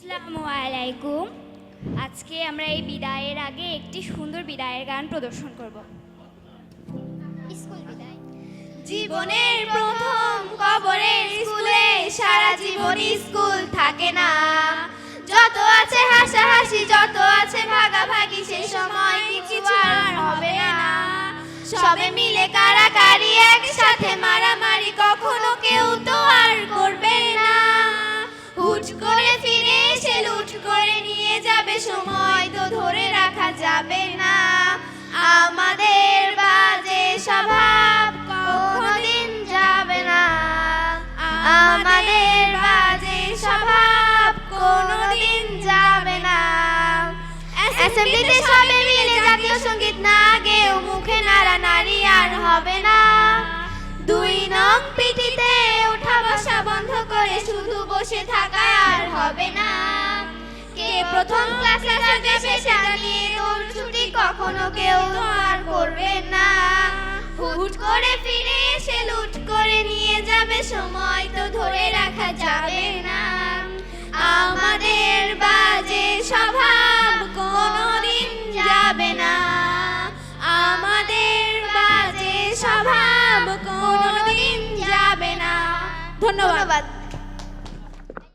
আসসালামু আলাইকুম। আজকে আমরা এই বিদায়ের আগে একটি সুন্দর বিদায়ের গান প্রদর্শন করব। স্কুল বিদায়। জীবনের প্রথম কবরের স্কুলে সারা জীবন স্কুল থাকে না। যত আছে হাসাহাসি, যত আছে ভাগাভাগি, সে সময় কিছু আর হবে না। সবে মিলে কারাকারি, একসাথে মারামারি, কখনো কেউ তো আর করবে না। হুট করে ফিরে এসে লুট করে নিয়ে যাবে, সময় তো ধরে রাখা যাবে না। আমাদের বাজে স্বভাব কোনদিন যাবে না। আমাদের বাজে স্বভাব কোনদিন যাবে না। অ্যাসেম্বলিতে সবে মিলে জাতীয় সঙ্গীত না গেয়েও মুখে নাড়ানাড়ি আর হবে না। 2 নং পিটিতে ওঠা বসা বন্ধ করে শুধু বসে থাকা আর হবে না। কে প্রথম ক্লাসে যাবে সেটা নিয়ে দৌড় ছুটি কখনো কেউ তো আর করবে না। হুট করে ফিরে এসে লুট করে নিয়ে যাবে, সময় তো ধরে রাখা যাবে না। আমাদের বাজে স্বভাব কোনদিন যাবে না। আমাদের বাজে স্বভাব কোনদিন যাবে না। ধন্যবাদ।